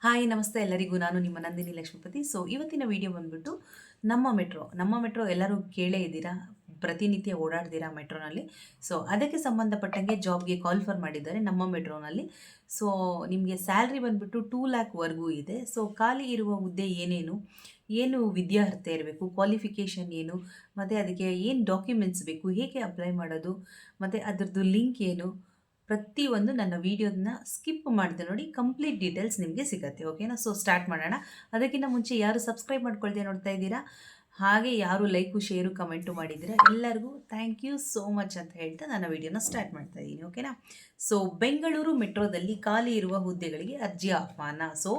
Hi ನಮಸ್ತೆ ಎಲ್ಲರಿಗೂ. ನಾನು ನಿಮ್ಮ ನಂದಿನಿ ಲಕ್ಷ್ಮೀಪತಿ. ಸೊ ಇವತ್ತಿನ ವಿಡಿಯೋ ಬಂದ್ಬಿಟ್ಟು ನಮ್ಮ ಮೆಟ್ರೋ ಎಲ್ಲರೂ ಕೇಳೇ ಇದ್ದೀರಾ, ಪ್ರತಿನಿತ್ಯ ಓಡಾಡ್ತೀರಾ ಮೆಟ್ರೋನಲ್ಲಿ. ಸೊ ಅದಕ್ಕೆ ಸಂಬಂಧಪಟ್ಟಂಗೆ ಜಾಬ್ಗೆ ಕಾಲ್ ಮಾಡಿದ್ದಾರೆ ನಮ್ಮ ಮೆಟ್ರೋನಲ್ಲಿ. ಸೊ ನಿಮಗೆ ಸ್ಯಾಲ್ರಿ ಬಂದ್ಬಿಟ್ಟು 2 lakh ಇದೆ. ಸೊ ಖಾಲಿ ಇರುವ ಹುದ್ದೆ ಏನು ವಿದ್ಯಾರ್ಹತೆ ಇರಬೇಕು, ಕ್ವಾಲಿಫಿಕೇಷನ್ ಏನು, ಮತ್ತು ಅದಕ್ಕೆ ಏನು ಡಾಕ್ಯುಮೆಂಟ್ಸ್ ಬೇಕು, ಹೇಗೆ ಅಪ್ಲೈ ಮಾಡೋದು, ಮತ್ತು ಅದರದ್ದು ಲಿಂಕ್ ಏನು, ಪ್ರತಿಯೊಂದು ನನ್ನ ವೀಡಿಯೋನ ಸ್ಕಿಪ್ ಮಾಡಿದೆ ನೋಡಿ, ಕಂಪ್ಲೀಟ್ ಡೀಟೇಲ್ಸ್ ನಿಮಗೆ ಸಿಗುತ್ತೆ. ಓಕೆನಾ? ಸೊ ಸ್ಟಾರ್ಟ್ ಮಾಡೋಣ. ಅದಕ್ಕಿಂತ ಮುಂಚೆ ಯಾರು ಸಬ್ಸ್ಕ್ರೈಬ್ ಮಾಡ್ಕೊಳ್ದೆ ನೋಡ್ತಾ ಇದ್ದೀರಾ, ಹಾಗೆ ಯಾರು ಲೈಕು ಶೇರು ಕಮೆಂಟು ಮಾಡಿದ್ದೀರಾ, ಎಲ್ಲರಿಗೂ ಥ್ಯಾಂಕ್ ಯು ಸೋ ಮಚ್ ಅಂತ ಹೇಳ್ತಾ ನನ್ನ ವೀಡಿಯೋನ ಸ್ಟಾರ್ಟ್ ಮಾಡ್ತಾ ಇದ್ದೀನಿ. ಓಕೆನಾ? ಸೊ ಬೆಂಗಳೂರು ಮೆಟ್ರೋದಲ್ಲಿ ಖಾಲಿ ಇರುವ ಹುದ್ದೆಗಳಿಗೆ ಅರ್ಜಿ ಆಹ್ವಾನ. ಸೊ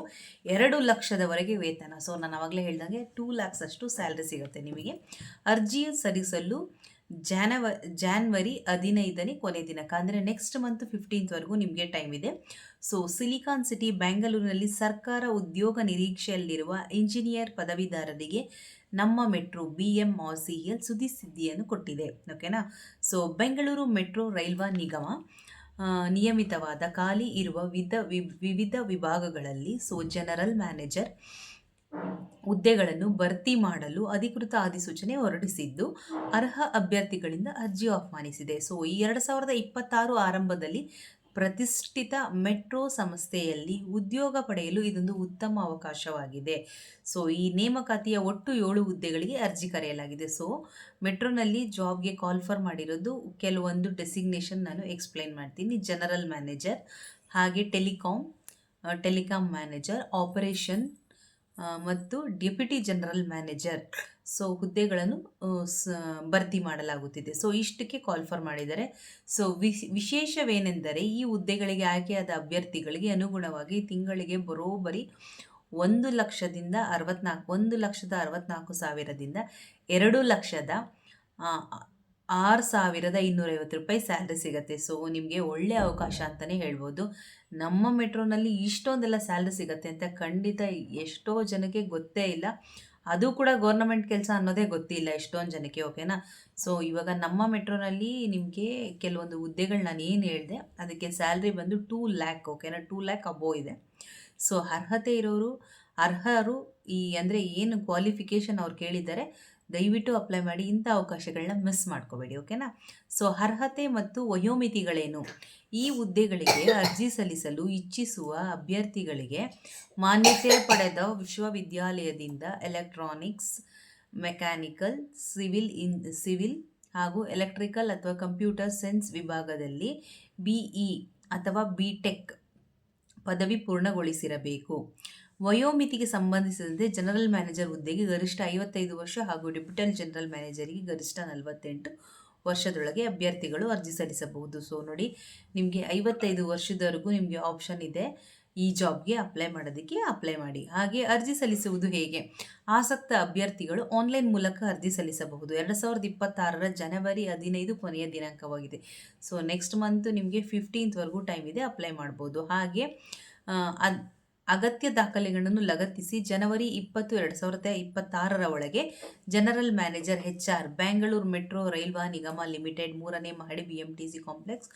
2 ಲಕ್ಷದವರೆಗೆ ವೇತನ. ಸೊ ನಾನು ಆವಾಗಲೇ ಹೇಳ್ದಂಗೆ 2 lakhs ಅಷ್ಟು ಸ್ಯಾಲ್ರಿ ಸಿಗುತ್ತೆ ನಿಮಗೆ. ಅರ್ಜಿ ಸಲ್ಲಿಸಲು ಜಾನ್ವರಿ 15ನೇ ಕೊನೆ ದಿನಾಂಕ, ಅಂದರೆ ನೆಕ್ಸ್ಟ್ ಮಂತ್ 15th ನಿಮಗೆ ಟೈಮ್ ಇದೆ. ಸೊ ಸಿಲಿಕಾನ್ ಸಿಟಿ ಬೆಂಗಳೂರಿನಲ್ಲಿ ಸರ್ಕಾರ ಉದ್ಯೋಗ ನಿರೀಕ್ಷೆಯಲ್ಲಿರುವ ಇಂಜಿನಿಯರ್ ಪದವೀಧರರಿಗೆ ನಮ್ಮ ಮೆಟ್ರೋ BMRCL ಸುದ್ದಿಯನ್ನು ಕೊಟ್ಟಿದೆ. ಓಕೆನಾ? ಸೊ ಬೆಂಗಳೂರು ಮೆಟ್ರೋ ರೈಲ್ವೆ ನಿಗಮ ನಿಯಮಿತವಾದ ಖಾಲಿ ಇರುವ ವಿವಿಧ ವಿಭಾಗಗಳಲ್ಲಿ ಜನರಲ್ ಮ್ಯಾನೇಜರ್ ಹುದ್ದೆಗಳನ್ನು ಭರ್ತಿ ಮಾಡಲು ಅಧಿಕೃತ ಅಧಿಸೂಚನೆ ಹೊರಡಿಸಿದ್ದು, ಅರ್ಹ ಅಭ್ಯರ್ಥಿಗಳಿಂದ ಅರ್ಜಿ ಆಹ್ವಾನಿಸಿದೆ. ಸೊ ಈ 2026 ಆರಂಭದಲ್ಲಿ ಪ್ರತಿಷ್ಠಿತ ಮೆಟ್ರೋ ಸಂಸ್ಥೆಯಲ್ಲಿ ಉದ್ಯೋಗ ಪಡೆಯಲು ಇದೊಂದು ಉತ್ತಮ ಅವಕಾಶವಾಗಿದೆ. ಸೊ ಈ ನೇಮಕಾತಿಯ ಒಟ್ಟು 7 ಹುದ್ದೆಗಳಿಗೆ ಅರ್ಜಿ ಕರೆಯಲಾಗಿದೆ. ಸೊ ಮೆಟ್ರೋನಲ್ಲಿ ಜಾಬ್ಗೆ ಮಾಡಿರೋದು ಕೆಲವೊಂದು ಡೆಸಿಗ್ನೇಷನ್ ನಾನು ಎಕ್ಸ್ಪ್ಲೈನ್ ಮಾಡ್ತೀನಿ. ಜನರಲ್ ಮ್ಯಾನೇಜರ್, ಹಾಗೆ ಟೆಲಿಕಾಂ ಮ್ಯಾನೇಜರ್, ಆಪರೇಷನ್ ಮತ್ತು ಡೆಪ್ಯೂಟಿ ಜನರಲ್ ಮ್ಯಾನೇಜರ್ ಹುದ್ದೆಗಳನ್ನು ಭರ್ತಿ ಮಾಡಲಾಗುತ್ತಿದೆ. ಸೊ ಇಷ್ಟಕ್ಕೆ ಮಾಡಿದ್ದಾರೆ. ಸೊ ವಿಶೇಷವೇನೆಂದರೆ ಈ ಹುದ್ದೆಗಳಿಗೆ ಆಯ್ಕೆಯಾದ ಅಭ್ಯರ್ಥಿಗಳಿಗೆ ಅನುಗುಣವಾಗಿ ತಿಂಗಳಿಗೆ ಬರೋಬ್ಬರಿ 1,64,000ದಿಂದ 2,06,250 ರೂಪಾಯಿ ಸ್ಯಾಲ್ರಿ ಸಿಗುತ್ತೆ. ಸೊ ನಿಮಗೆ ಒಳ್ಳೆಯ ಅವಕಾಶ ಅಂತಲೇ ಹೇಳ್ಬೋದು. ನಮ್ಮ ಮೆಟ್ರೋನಲ್ಲಿ ಇಷ್ಟೊಂದೆಲ್ಲ ಸ್ಯಾಲ್ರಿ ಸಿಗುತ್ತೆ ಅಂತ ಖಂಡಿತ ಎಷ್ಟೋ ಜನಕ್ಕೆ ಗೊತ್ತೇ ಇಲ್ಲ. ಅದು ಕೂಡ ಗೌರ್ನಮೆಂಟ್ ಕೆಲಸ ಅನ್ನೋದೇ ಗೊತ್ತಿಲ್ಲ ಎಷ್ಟೊಂದು ಜನಕ್ಕೆ. ಓಕೆನಾ? ಸೊ ಇವಾಗ ನಮ್ಮ ಮೆಟ್ರೋನಲ್ಲಿ ನಿಮಗೆ ಕೆಲವೊಂದು ಹುದ್ದೆಗಳು ನಾನು ಏನು ಹೇಳಿದೆ ಅದಕ್ಕೆ ಸ್ಯಾಲ್ರಿ ಬಂದು 2 lakh. ಓಕೆನಾ? 2 lakh ಅಬೋವ್ ಇದೆ. ಸೊ ಅರ್ಹರು ಅಂದರೆ ಏನು ಕ್ವಾಲಿಫಿಕೇಷನ್ ಅವ್ರು ಕೇಳಿದ್ದಾರೆ, ದಯವಿಟ್ಟು ಅಪ್ಲೈ ಮಾಡಿ. ಇಂಥ ಅವಕಾಶಗಳನ್ನ ಮಿಸ್ ಮಾಡ್ಕೋಬೇಡಿ. ಓಕೆನಾ? ಸೊ ಅರ್ಹತೆ ಮತ್ತು ವಯೋಮಿತಿಗಳೇನು? ಈ ಹುದ್ದೆಗಳಿಗೆ ಅರ್ಜಿ ಸಲ್ಲಿಸಲು ಇಚ್ಛಿಸುವ ಅಭ್ಯರ್ಥಿಗಳಿಗೆ ಮಾನ್ಯತೆ ಪಡೆದ ವಿಶ್ವವಿದ್ಯಾಲಯದಿಂದ ಎಲೆಕ್ಟ್ರಾನಿಕ್ಸ್, ಮೆಕ್ಯಾನಿಕಲ್, ಸಿವಿಲ್ ಹಾಗೂ ಎಲೆಕ್ಟ್ರಿಕಲ್ ಅಥವಾ ಕಂಪ್ಯೂಟರ್ ಸೈನ್ಸ್ ವಿಭಾಗದಲ್ಲಿ BE ಅಥವಾ BTech ಪದವಿ ಪೂರ್ಣಗೊಳಿಸಿರಬೇಕು. ವಯೋಮಿತಿಗೆ ಸಂಬಂಧಿಸಿದಂತೆ ಜನರಲ್ ಮ್ಯಾನೇಜರ್ ಹುದ್ದೆಗೆ ಗರಿಷ್ಠ 55 ವರ್ಷ ಹಾಗೂ ಡೆಪ್ಯೂಟಿ ಜನರಲ್ ಮ್ಯಾನೇಜರಿಗೆ ಗರಿಷ್ಠ 48 ವರ್ಷದೊಳಗೆ ಅಭ್ಯರ್ಥಿಗಳು ಅರ್ಜಿ ಸಲ್ಲಿಸಬಹುದು. ಸೊ ನೋಡಿ, ನಿಮಗೆ 55 ವರ್ಷದವರೆಗೂ ನಿಮಗೆ ಆಪ್ಷನ್ ಇದೆ ಈ ಜಾಬ್ಗೆ ಅಪ್ಲೈ ಮಾಡೋದಕ್ಕೆ. ಅಪ್ಲೈ ಮಾಡಿ. ಹಾಗೆ ಅರ್ಜಿ ಸಲ್ಲಿಸುವುದು ಹೇಗೆ? ಆಸಕ್ತ ಅಭ್ಯರ್ಥಿಗಳು ಆನ್ಲೈನ್ ಮೂಲಕ ಅರ್ಜಿ ಸಲ್ಲಿಸಬಹುದು. 2026 ಜನವರಿ 15 ಕೊನೆಯ ದಿನಾಂಕವಾಗಿದೆ. ಸೊ ನೆಕ್ಸ್ಟ್ ಮಂತ್ ನಿಮಗೆ 15th ಟೈಮ್ ಇದೆ, ಅಪ್ಲೈ ಮಾಡ್ಬೋದು. ಹಾಗೆ ಅಗತ್ಯ ದಾಖಲೆಗಳನ್ನು ಲಗತ್ತಿಸಿ ಜನವರಿ 20, 2026 ಒಳಗೆ general manager HR, Bengaluru metro railway ನಿಗಮ ಲಿಮಿಟೆಡ್, 3ನೇ ಮಹಡಿ, BMTC ಕಾಂಪ್ಲೆಕ್ಸ್,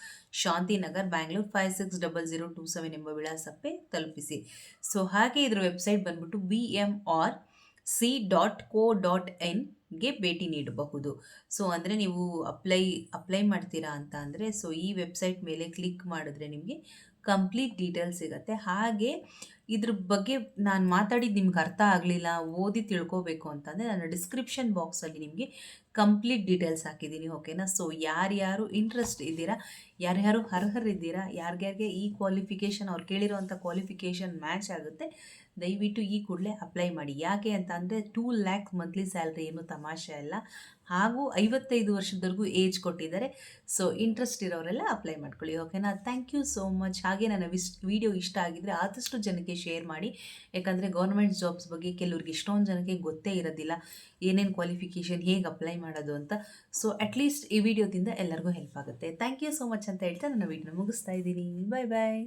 ಶಾಂತಿನಗರ್, ಬೆಂಗಳೂರು 560027 ಎಂಬ ವಿಳಾಸಕ್ಕೆ ತಲುಪಿಸಿ. ಸೊ ಹಾಗೆ ಇದರ ವೆಬ್ಸೈಟ್ ಬಂದ್ಬಿಟ್ಟು bmrc.co.in ಗೆ ಭೇಟಿ ನೀಡಬಹುದು. ಸೊ ಅಂದರೆ ನೀವು ಅಪ್ಲೈ ಮಾಡ್ತೀರಾ ಅಂತ ಅಂದರೆ ಈ ವೆಬ್ಸೈಟ್ ಮೇಲೆ ಕ್ಲಿಕ್ ಮಾಡಿದ್ರೆ ನಿಮಗೆ ಕಂಪ್ಲೀಟ್ ಡೀಟೇಲ್ಸ್ ಸಿಗುತ್ತೆ. ಹಾಗೆ ಇದ್ರ ಬಗ್ಗೆ ನಾನು ಮಾತಾಡಿದ್ದು ನಿಮ್ಗೆ ಅರ್ಥ ಆಗಲಿಲ್ಲ, ಓದಿ ತಿಳ್ಕೋಬೇಕು ಅಂತಂದರೆ ನಾನು ಡಿಸ್ಕ್ರಿಪ್ಷನ್ ಬಾಕ್ಸಲ್ಲಿ ನಿಮಗೆ ಕಂಪ್ಲೀಟ್ ಡೀಟೇಲ್ಸ್ ಹಾಕಿದ್ದೀನಿ. ಓಕೆನಾ? ಸೊ ಯಾರ್ಯಾರು ಇಂಟ್ರೆಸ್ಟ್ ಇದ್ದೀರಾ, ಯಾರ್ಯಾರು ಅರ್ಹರಿದ್ದೀರಾ, ಯಾರ್ಯಾರಿಗೆ ಈ ಕ್ವಾಲಿಫಿಕೇಷನ್ ಅವ್ರು ಕೇಳಿರೋವಂಥ ಕ್ವಾಲಿಫಿಕೇಷನ್ ಮ್ಯಾಚ್ ಆಗುತ್ತೆ, ದಯವಿಟ್ಟು ಈ ಕೂಡಲೇ ಅಪ್ಲೈ ಮಾಡಿ. ಯಾಕೆ ಅಂತ ಅಂದರೆ 2 lakh ಮಂತ್ಲಿ ಸ್ಯಾಲ್ರಿ ಏನು ತಮಾಷೆ ಅಲ್ಲ. ಹಾಗೂ 55 ವರ್ಷದವರೆಗೂ ಏಜ್ ಕೊಟ್ಟಿದ್ದಾರೆ. ಸೊ ಇಂಟ್ರೆಸ್ಟ್ ಇರೋರೆಲ್ಲ ಅಪ್ಲೈ ಮಾಡ್ಕೊಳ್ಳಿ. ಓಕೆನಾ? Thank you so much. ಹಾಗೆ ನನ್ನ ವಿಡಿಯೋ ಇಷ್ಟ ಆಗಿದ್ದರೆ ಆದಷ್ಟು ಜನಕ್ಕೆ ಶೇರ್ ಮಾಡಿ. ಯಾಕಂದರೆ ಗೌರ್ಮೆಂಟ್ ಜಾಬ್ಸ್ ಬಗ್ಗೆ ಕೆಲವ್ರಿಗೆ ಇಷ್ಟೊಂದು ಜನಕ್ಕೆ ಗೊತ್ತೇ ಇರೋದಿಲ್ಲ, ಏನೇನು ಕ್ವಾಲಿಫಿಕೇಷನ್, ಹೇಗೆ ಅಪ್ಲೈ ಮಾಡೋದು ಅಂತ. ಸೊ ಅಟ್ಲೀಸ್ಟ್ ಈ ವಿಡಿಯೋದಿಂದ ಎಲ್ಲರಿಗೂ ಹೆಲ್ಪ್ ಆಗುತ್ತೆ. ಥ್ಯಾಂಕ್ ಯು ಸೋ ಮಚ್ ಅಂತ ಹೇಳ್ತಾ ನನ್ನ ವಿಡಿಯೋನ ಮುಗಿಸ್ತಾ ಇದ್ದೀನಿ. ಬಾಯ್ ಬಾಯ್.